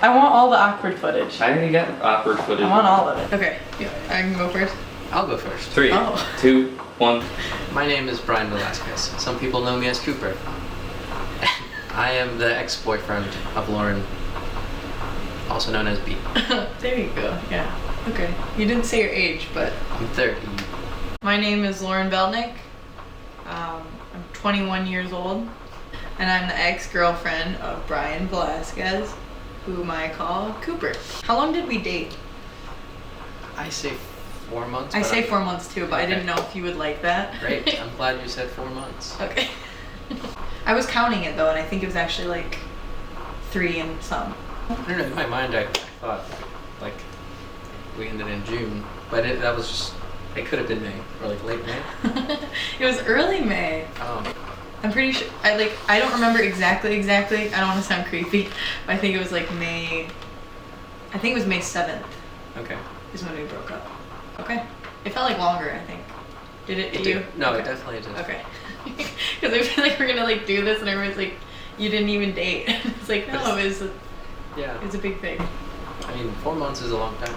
I want all the awkward footage. I didn't get awkward footage. I want all of it. Okay, yeah, I can go first. I'll go first. 3, 2, 1. My name is Brian Velasquez. Some people know me as Cooper. I am the ex-boyfriend of Lauren, also known as B. There you go, yeah. Okay, you didn't say your age, but... I'm 30. My name is Lauren Belnick. I'm 21 years old, and I'm the ex-girlfriend of Brian Velasquez, whom I call Cooper. How long did we date? I say 4 months. I say 4 months too, but okay. I didn't know if you would like that. Great, I'm glad you said 4 months. Okay. I was counting it though, and I think it was actually like 3 and some. I don't know, in my mind I thought like we ended in June, but that was just, it could have been May, or like late May. It was early May. I'm pretty sure, I don't remember exactly, I don't want to sound creepy, but I think it was like May, I think it was May 7th. Okay. Is when we broke up. Okay. It felt like longer, I think. Did it to you? No, okay. It definitely did. Okay. Because I feel like we're gonna like do this and everyone's like, you didn't even date. It's like, no, it's a big thing. I mean, 4 months is a long time.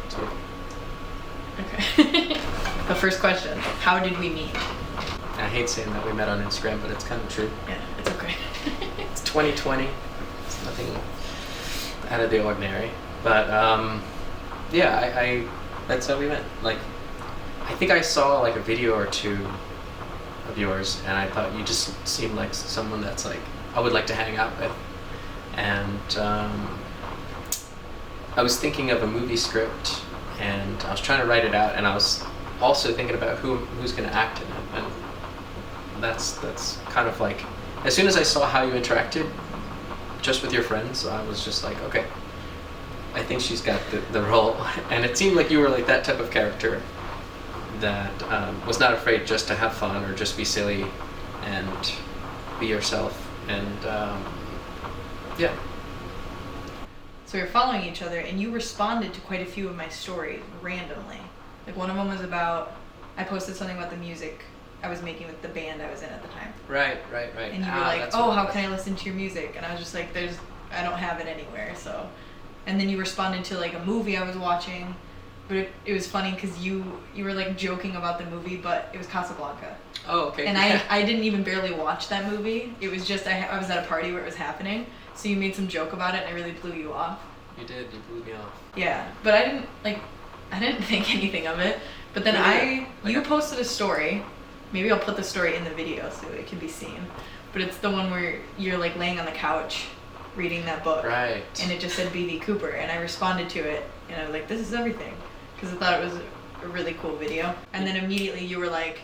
So. Okay. The first question, how did we meet? I hate saying that we met on Instagram, but it's kind of true. Yeah, it's okay. It's 2020. It's nothing out of the ordinary. But yeah, I that's how we met. Like, I think I saw like a video or two of yours, and I thought you just seemed like someone that's like I would like to hang out with. And I was thinking of a movie script, and I was trying to write it out, and I was also thinking about who's going to act in it, and that's kind of like, as soon as I saw how you interacted just with your friends, I was just like, okay, I think she's got the role. And it seemed like you were like that type of character that was not afraid just to have fun or just be silly and be yourself. And yeah. So we were following each other, and you responded to quite a few of my stories randomly. Like one of them was about, I posted something about the music I was making with the band I was in at the time. Right. And you were like, oh, how can I listen to your music? And I was just like, I don't have it anywhere, so. And then you responded to like a movie I was watching, but it was funny because you were like joking about the movie, but it was Casablanca. Oh, okay. And I didn't even barely watch that movie. It was just, I was at a party where it was happening, so you made some joke about it, and I really blew you off. You did, you blew me off. Yeah, but I didn't think anything of it. But then you posted a story. Maybe I'll put the story in the video so it can be seen. But it's the one where you're like laying on the couch reading that book. Right. And it just said B.V.Cooper, and I responded to it, and I was like, this is everything. Because I thought it was a really cool video. And then immediately you were like,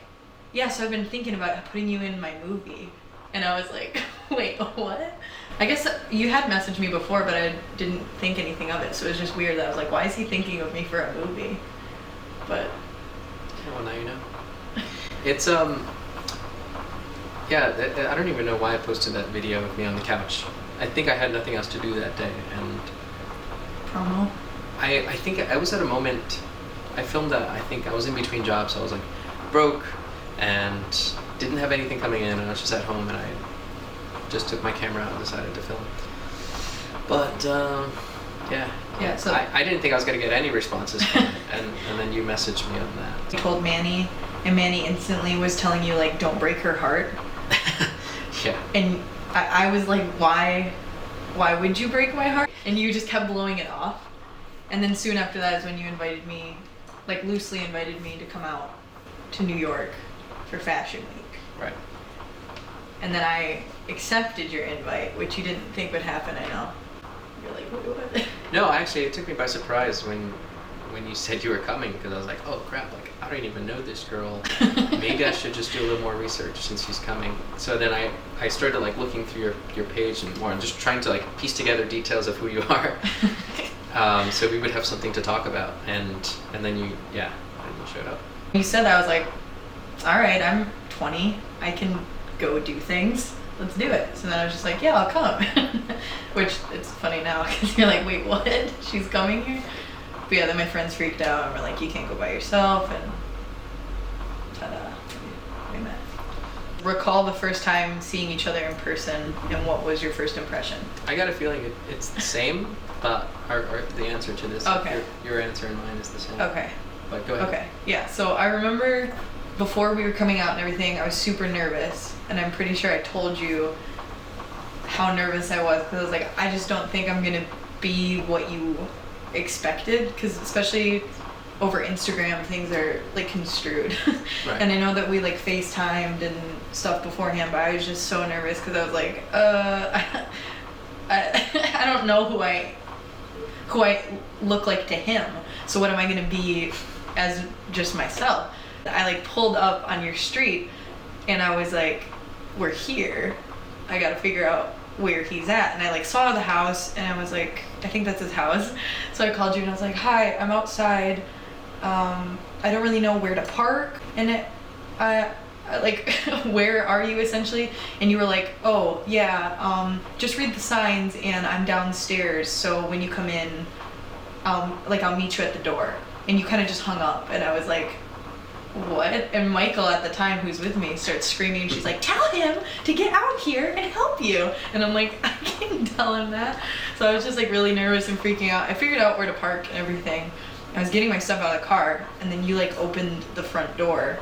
yeah, so I've been thinking about putting you in my movie. And I was like, wait, what? I guess you had messaged me before, but I didn't think anything of it. So it was just weird that I was like, why is he thinking of me for a movie? But. Yeah, well, now you know. It's, yeah, I don't even know why I posted that video of me on the couch. I think I had nothing else to do that day, and. Promo? I think I was at a moment, I filmed that, I think I was in between jobs, so I was like broke and didn't have anything coming in, and I was just at home, and I just took my camera out and decided to film. But yeah, so I didn't think I was going to get any responses from it, and then you messaged me on that. You told Manny, and Manny instantly was telling you like, don't break her heart. Yeah. And I was like, why would you break my heart? And you just kept blowing it off. And then soon after that is when you invited me, like loosely invited me to come out to New York for Fashion Week. Right. And then I accepted your invite, which you didn't think would happen, I know. You're like, what? No, actually, it took me by surprise when you said you were coming, because I was like, oh crap, like I don't even know this girl. Maybe I should just do a little more research since she's coming. So then I started like looking through your page and more, and just trying to like piece together details of who you are. So we would have something to talk about, and then you showed up. You said that, I was like, all right, I'm 20, I can go do things, let's do it. So then I was just like, yeah, I'll come. Which, it's funny now, because you're like, wait, what? She's coming here? But yeah, then my friends freaked out, and were like, you can't go by yourself, and ta-da, we met. Recall the first time seeing each other in person, and what was your first impression? I got a feeling it's the same, but or the answer to this, Okay. your answer and mine is the same. Okay. But go ahead. Okay. Yeah. So I remember before we were coming out and everything, I was super nervous, and I'm pretty sure I told you how nervous I was because I was like, I just don't think I'm gonna be what you expected, because especially over Instagram, things are like construed. Right. And I know that we like FaceTimed and stuff beforehand, but I was just so nervous because I was like, I don't know who I look like to him. So what am I gonna be as just myself? I like pulled up on your street, and I was like, we're here. I gotta figure out where he's at. And I like saw the house, and I was like, I think that's his house. So I called you and I was like, hi, I'm outside. I don't really know where to park, and I like, where are you essentially? And you were like, oh yeah, just read the signs, and I'm downstairs, so when you come in, I'll meet you at the door. And you kind of just hung up, and I was like, what? And Michael at the time, who's with me, starts screaming, and she's like, tell him to get out here and help you. And I'm like, I can't tell him that. So I was just like really nervous and freaking out. I figured out where to park and everything. I was getting my stuff out of the car, and then you like opened the front door,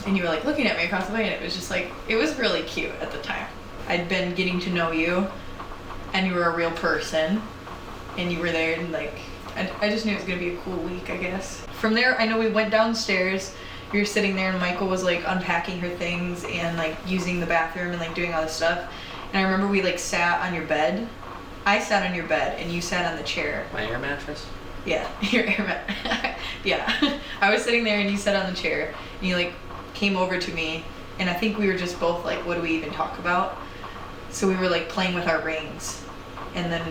and you were like looking at me across the way, and it was just like, it was really cute at the time. I'd been getting to know you, and you were a real person, and you were there, and like, I just knew it was gonna be a cool week, I guess. From there, I know we went downstairs, you were sitting there, and Michael was like unpacking her things and like using the bathroom and like doing all this stuff. And I remember we like sat on your bed. I sat on your bed, and you sat on the chair. My air mattress? Yeah, your air mat. Yeah. I was sitting there, and you sat on the chair, and you like came over to me, and I think we were just both like, what do we even talk about? So we were like playing with our rings, and then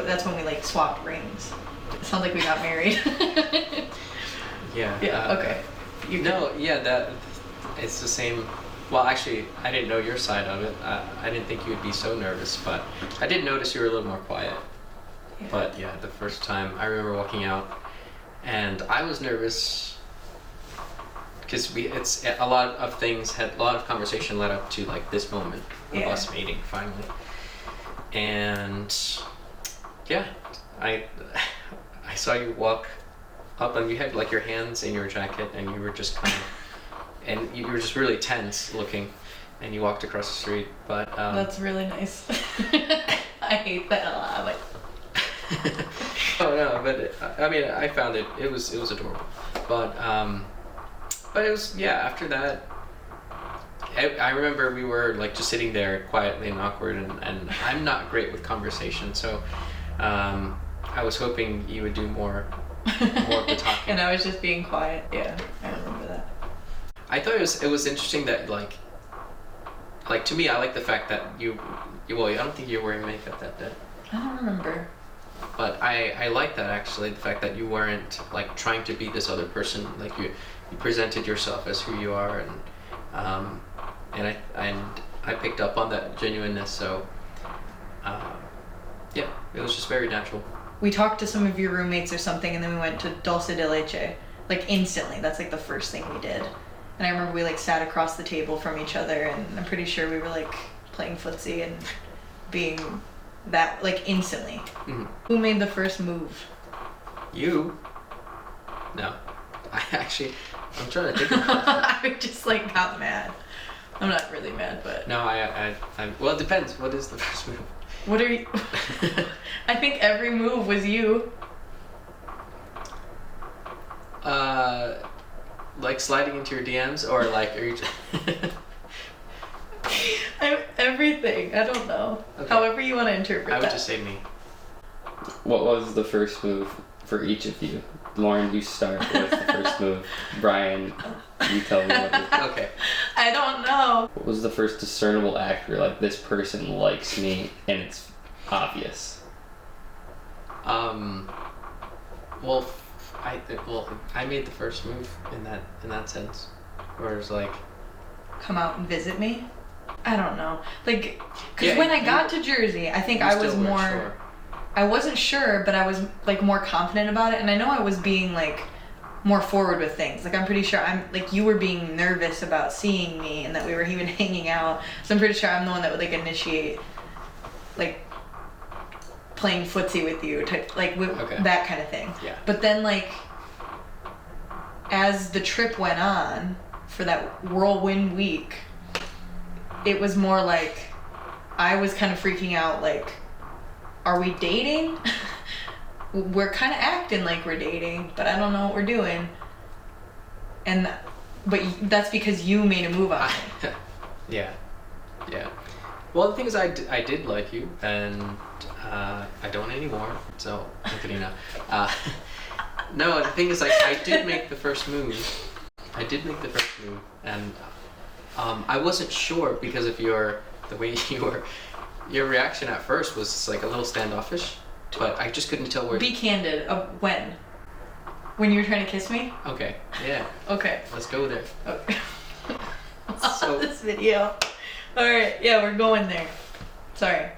that's when we like swapped rings. It sounds like we got married. Yeah. Yeah, okay. That it's the same. Well, actually, I didn't know your side of it. I didn't think you would be so nervous, but I did notice you were a little more quiet. Yeah. But yeah, the first time I remember walking out, and I was nervous because it's a lot of things had a lot of conversation led up to like this moment of Yeah. us meeting finally, and yeah, I saw you walk up, and you had like your hands in your jacket, and you were just kind of, and you were just really tense looking, and you walked across the street. But That's really nice. I hate that a lot. Like, oh no, but I mean, I found it was adorable, but it was, yeah, after that, I remember we were like just sitting there quietly and awkward, and I'm not great with conversation, so I was hoping you would do more of the talking. and I was just being quiet. Yeah, I remember that. I thought it was interesting that like to me, I like the fact that well, I don't think you were wearing makeup that day. I don't remember. But I like that, actually, the fact that you weren't like trying to be this other person. Like you presented yourself as who you are, and I picked up on that genuineness. So yeah, it was just very natural. We talked to some of your roommates or something, and then we went to Dulce de Leche, like instantly. That's like the first thing we did. And I remember we like sat across the table from each other, and I'm pretty sure we were like playing footsie and being that like instantly. Mm-hmm. Who made the first move? You? No, I'm trying to think about that. I just like got mad. I'm not really mad, but No, well, it depends. What is the first move? what are you? I think every move was you. Like sliding into your DMs, or like are you? Everything. I don't know. Okay. However you want to interpret I would that. just say me. What was the first move for each of you? Lauren, you start. What's the first move? Brian, you tell me what it is. Okay. I don't know. What was the first discernible act where like this person likes me and it's obvious? Well, I made the first move in that sense, where it's like, Come out and visit me. I don't know. Like, because Yeah, when I got to Jersey, I think you I was still weren't more. sure. I wasn't sure, but I was like more confident about it, and I know I was being like more forward with things. Like I'm pretty sure you were being nervous about seeing me and that we were even hanging out. So I'm pretty sure I'm the one that would like initiate like playing footsie with you, that kind of thing. Yeah. But then like as the trip went on for that whirlwind week, it was more like I was kind of freaking out, like, are we dating? We're kind of acting like we're dating, but I don't know what we're doing. But that's because you made a move on me. Yeah. Well, the thing is, I did like you, and I don't anymore, so look at you now. No, the thing is, like, I did make the first move, and I wasn't sure because of the way your reaction at first was just, like, a little standoffish, but I just couldn't tell where. Be candid. When? When you were trying to kiss me? Okay. Yeah. Okay. Let's go there. Okay. So this video. All right. Yeah, we're going there. Sorry.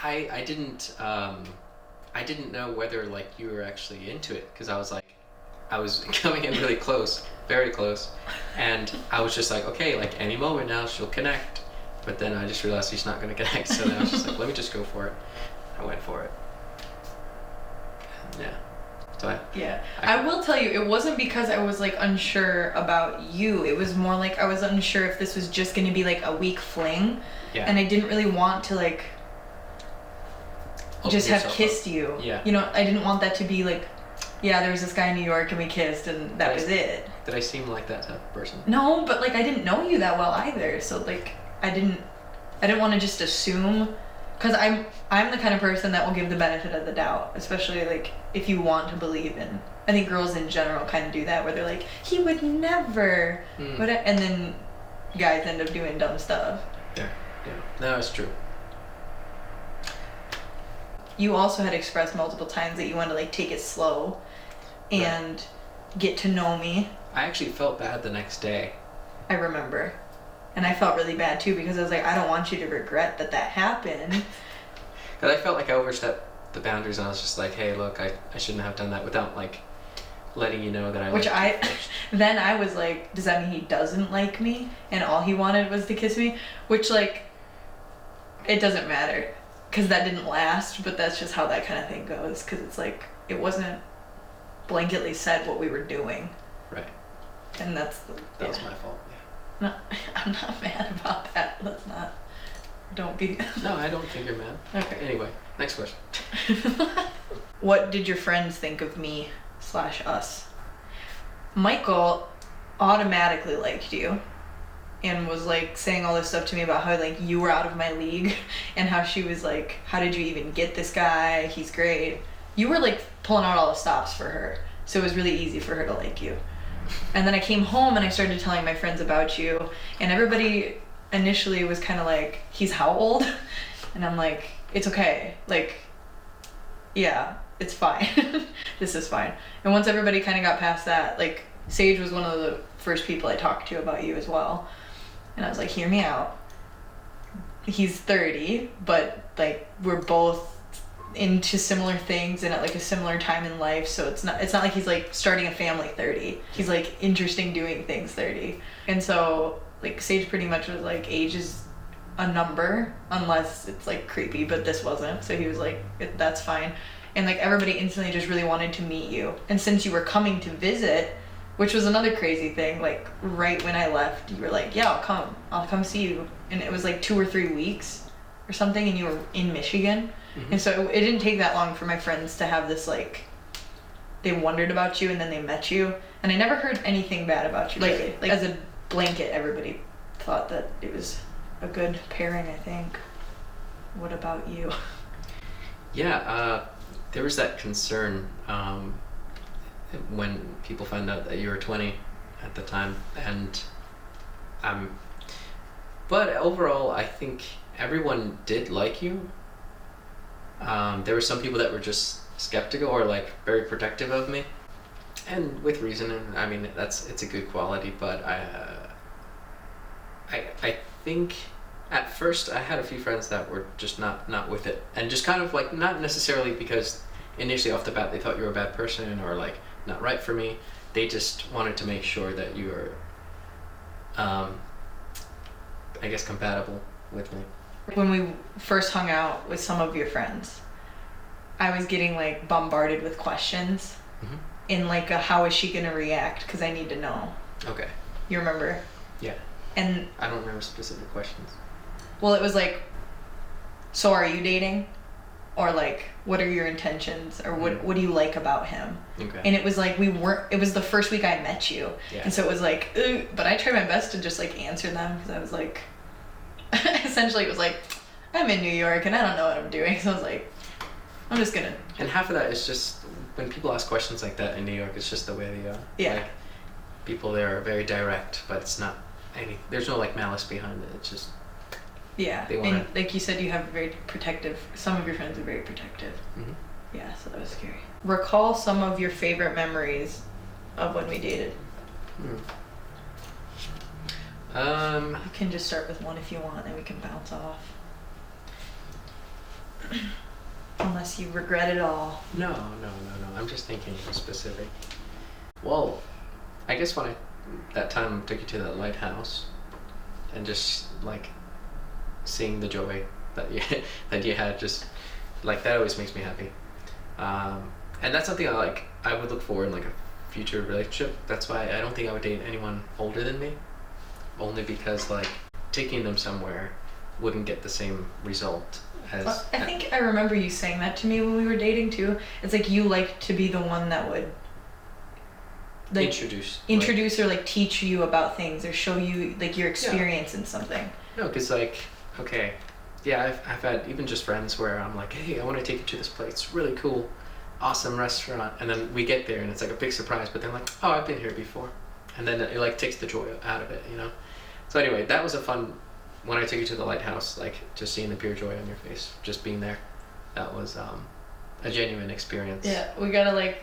I didn't know whether like you were actually into it because I was coming in really close, very close, and I was just like, okay, like any moment now she'll connect, but then I just realized she's not gonna connect, so then I was just like, let me just go for it. I went for it. Yeah. So I will tell you, it wasn't because I was like unsure about you. It was more like I was unsure if this was just gonna be like a week fling, and I didn't really want to like just have kissed you. Yeah. You know, I didn't want that to be like, yeah, there was this guy in New York and we kissed and that was it. Did I seem like that type of person? No, but like I didn't know you that well either, so like I didn't want to just assume, because I'm the kind of person that will give the benefit of the doubt, especially like if you want to believe in. I think girls in general kind of do that, where they're like, he would never, and then guys end up doing dumb stuff. Yeah. No, it's true. You also had expressed multiple times that you wanted to like take it slow and get to know me. I actually felt bad the next day. I remember. And I felt really bad too, because I was like, I don't want you to regret that happened. Because I felt like I overstepped the boundaries, and I was just like, hey, look, I shouldn't have done that, without like letting you know that I then I was like, does that mean he doesn't like me and all he wanted was to kiss me? Which like, it doesn't matter, because that didn't last, but that's just how that kind of thing goes, because it's like, it wasn't blanketly said what we were doing. Right. And that was my fault. No, I'm not mad about that. Don't be. No, I don't think you're mad. Okay. Anyway, next question. What did your friends think of me / us? Michael automatically liked you and was like saying all this stuff to me about how like you were out of my league and how she was like, how did you even get this guy? He's great. You were like pulling out all the stops for her, so it was really easy for her to like you. And then I came home and I started telling my friends about you, and everybody initially was kind of like, he's how old? And I'm like, it's okay. Like, yeah, it's fine. This is fine. And once everybody kind of got past that, like, Sage was one of the first people I talked to about you as well. And I was like, hear me out. He's 30, but like, we're both into similar things and at like a similar time in life, so it's not like he's like starting a family 30. He's like interesting doing things 30. And so like Sage pretty much was like, age is a number unless it's like creepy, but this wasn't, so he was like, that's fine. And like everybody instantly just really wanted to meet you, and since you were coming to visit, which was another crazy thing, like right when I left you were like, yeah, I'll come see you, and it was like 2 or 3 weeks or something, and you were in Michigan. Mm-hmm. And so it didn't take that long for my friends to have this, like, they wondered about you and then they met you. And I never heard anything bad about you, really. Like as a blanket, everybody thought that it was a good pairing, I think. What about you? Yeah, there was that concern when people found out that you were 20 at the time. And but overall, I think everyone did like you. There were some people that were just skeptical or like very protective of me, and with reason. And I mean, it's a good quality. But I think at first I had a few friends that were just not with it, and just kind of like, not necessarily because initially off the bat they thought you were a bad person or like not right for me. They just wanted to make sure that you were, I guess, compatible with me. When we first hung out with some of your friends, I was getting like bombarded with questions in like a how is she gonna react, because I need to know. Okay. You remember? Yeah. And I don't remember specific questions. well, it was like, so are you dating? Or like, what are your intentions? Or what do you like about him? Okay. And it was like, it was the first week I met you. Yeah. And so it was like, ugh, but I tried my best to just like answer them, because I was like, essentially it was like, I'm in New York and I don't know what I'm doing. So I was like, I'm just gonna. And half of that is just, when people ask questions like that in New York, it's just the way they are. Yeah. Like, people there are very direct, but it's not there's no like malice behind it. It's just, Yeah, they wanna... and like you said, you have very protective, some of your friends are very protective. Yeah, so that was scary. Recall some of your favorite memories of when we dated. You can just start with one if you want, and we can bounce off. Unless you regret it all. No. I'm just thinking specific. Well, I guess when that time I took you to the lighthouse, and just like seeing the joy that you had, just like that always makes me happy. And that's something I would look for in like a future relationship. That's why I don't think I would date anyone older than me, only because like taking them somewhere wouldn't get the same result as... I think I remember you saying that to me when we were dating too. It's like you like to be the one that would like introduce or like teach you about things or show you like your experience in something. No, because like, okay, yeah, I've had even just friends where I'm like, hey, I want to take you to this place, it's really cool, awesome restaurant, and then we get there and it's like a big surprise, but they're like, oh, I've been here before, and then it like takes the joy out of it, you know. So anyway, that was a fun, when I took you to the lighthouse, like just seeing the pure joy on your face, just being there, that was a genuine experience. Yeah, we gotta like,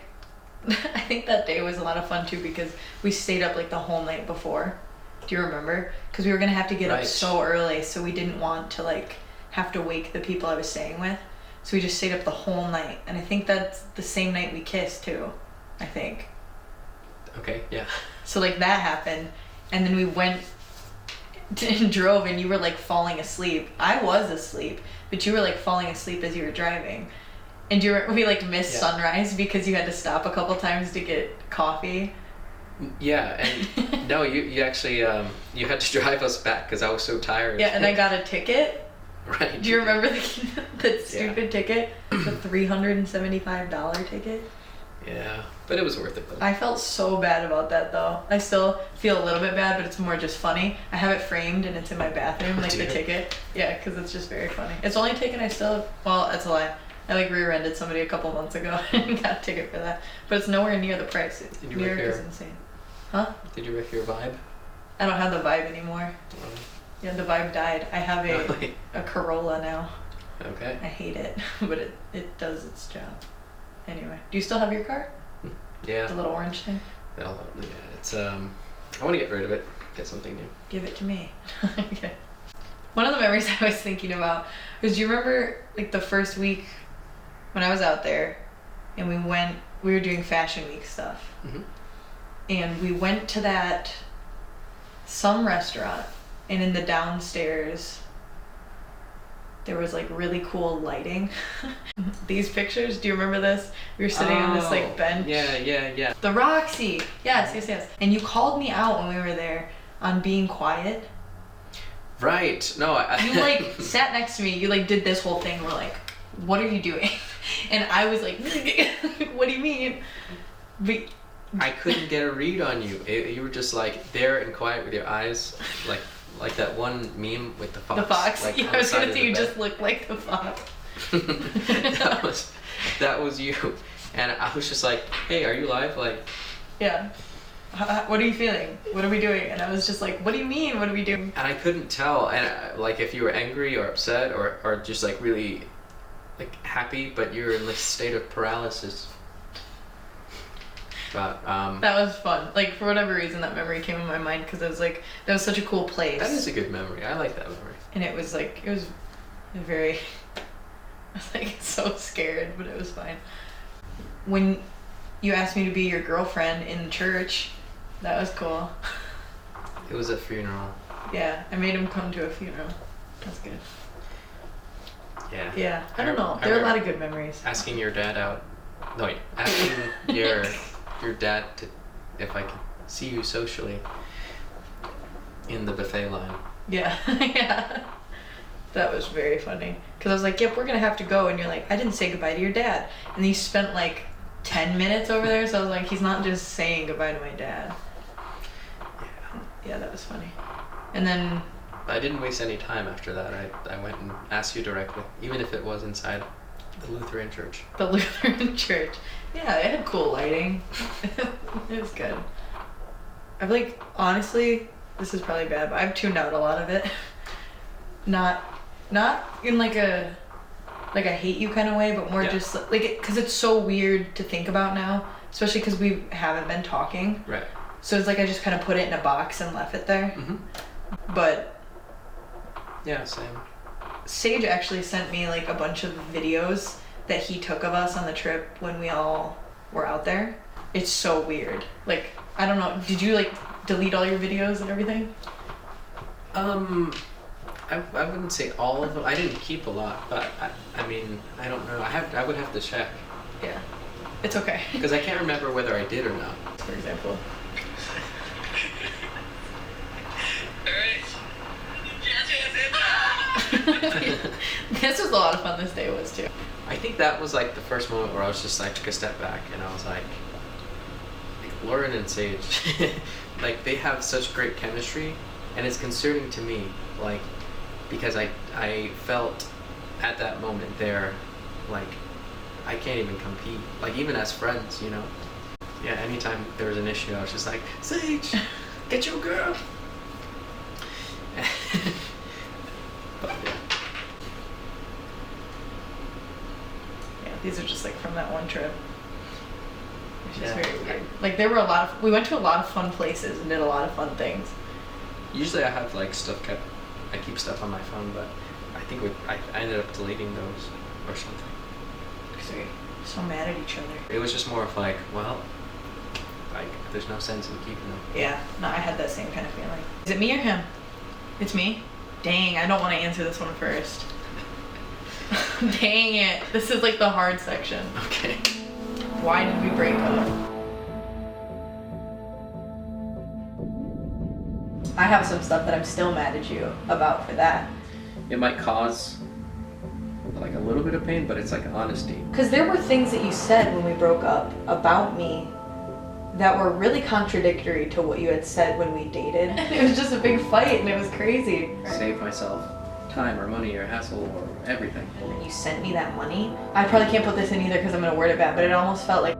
I think that day was a lot of fun too, because we stayed up like the whole night before. Do you remember? Because we were gonna have to get up so early, so we didn't want to like have to wake the people I was staying with. So we just stayed up the whole night, and I think that's the same night we kissed too. I think. Okay. Yeah. So like that happened, and then we went and drove, and you were like falling asleep. I was asleep, but you were like falling asleep as you were driving. And we like missed sunrise because you had to stop a couple times to get coffee. Yeah, and no, you actually you had to drive us back because I was so tired. Yeah, and I got a ticket. Right. Do you remember the stupid ticket? The $375 ticket? Yeah, but it was worth it though. I felt so bad about that though. I still feel a little bit bad, but it's more just funny. I have it framed and it's in my bathroom, like the ticket. Yeah, because it's just very funny. It's the only ticket I still, well, that's a lie. I like rear-ended somebody a couple months ago and got a ticket for that. But it's nowhere near the price. New York is insane. Huh? Did you wreck your Vibe? I don't have the Vibe anymore. Yeah, the Vibe died. I have a Corolla now. Okay. I hate it, but it does its job. Anyway, do you still have your car? Yeah. The little orange thing? Yeah, it's I want to get rid of it, get something new. Give it to me. Okay. One of the memories I was thinking about was, do you remember like the first week when I was out there and we were doing Fashion Week stuff. And we went to some restaurant, and in the downstairs there was like really cool lighting. These pictures, do you remember this? We were sitting on this like bench. Yeah. The Roxy. Yes. And you called me out when we were there on being quiet. Right. No, you like sat next to me. You like did this whole thing. We're like, what are you doing? And I was like, what do you mean? But I couldn't get a read on you. You were just like there and quiet with your eyes, like that one meme with the fox. The fox. Like, yeah, I was gonna say you just look like the fox. that was you, and I was just like, hey, are you live? Like, yeah. What are you feeling? What are we doing? And I was just like, what do you mean? What are we doing? And I couldn't tell, and like if you were angry or upset or just like really like happy, but you're in this state of paralysis. But that was fun. Like for whatever reason, that memory came in my mind because I was like, that was such a cool place. That is a good memory. I like that memory. And it was very. I was like so scared, but it was fine. when you asked me to be your girlfriend in church, that was cool. It was a funeral. Yeah, I made him come to a funeral. That's good. Yeah. Yeah, I don't know. There are a lot of good memories. Asking your dad out. No, wait. Asking your dad to if I could see you socially in the buffet line. Yeah, yeah. That was very funny. Because I was like, yep, we're going to have to go. And you're like, I didn't say goodbye to your dad. And you spent like 10 minutes over there. So I was like, he's not just saying goodbye to my dad. Yeah, that was funny. And then... I didn't waste any time after that. I went and asked you directly, even if it was inside the Lutheran church. The Lutheran church. Yeah, it had cool lighting. It was good. I've like, honestly, this is probably bad, but I've tuned out a lot of it. Not in like a hate you kind of way, but more just like, because it's so weird to think about now, especially because we haven't been talking. Right. So it's like I just kind of put it in a box and left it there. Mm-hmm. But yeah, same. Sage actually sent me like a bunch of videos that he took of us on the trip when we all were out there. It's so weird. Like, I don't know, did you like delete all your videos and everything? I wouldn't say all of them. I didn't keep a lot, but I mean, I don't know. I would have to check. Yeah. It's okay. Because I can't remember whether I did or not. For example. This was a lot of fun, this day was too. I think that was like the first moment where I was just like, took a step back and I was like Lauren and Sage, like they have such great chemistry, and it's concerning to me, like, because I felt at that moment there, like, I can't even compete, like even as friends, you know. Yeah, anytime there was an issue, I was just like, Sage, get your girl. But yeah. Yeah, these are just like from that one trip. It's just Yeah. very weird. Like there were we went to a lot of fun places and did a lot of fun things. Usually I have like I keep stuff on my phone, but I think I ended up deleting those or something. Because we were so mad at each other. It was just more of like, well, like there's no sense in keeping them. Yeah, no, I had that same kind of feeling. Is it me or him? It's me? Dang, I don't want to answer this one first. Dang it. This is like the hard section. Okay. Why did we break up? I have some stuff that I'm still mad at you about for that. It might cause like a little bit of pain, but it's like honesty. Because there were things that you said when we broke up about me that were really contradictory to what you had said when we dated. It was just a big fight and it was crazy. Save myself time or money or hassle or everything. And then you sent me that money. I probably can't put this in either because I'm going to word it bad, but it almost felt like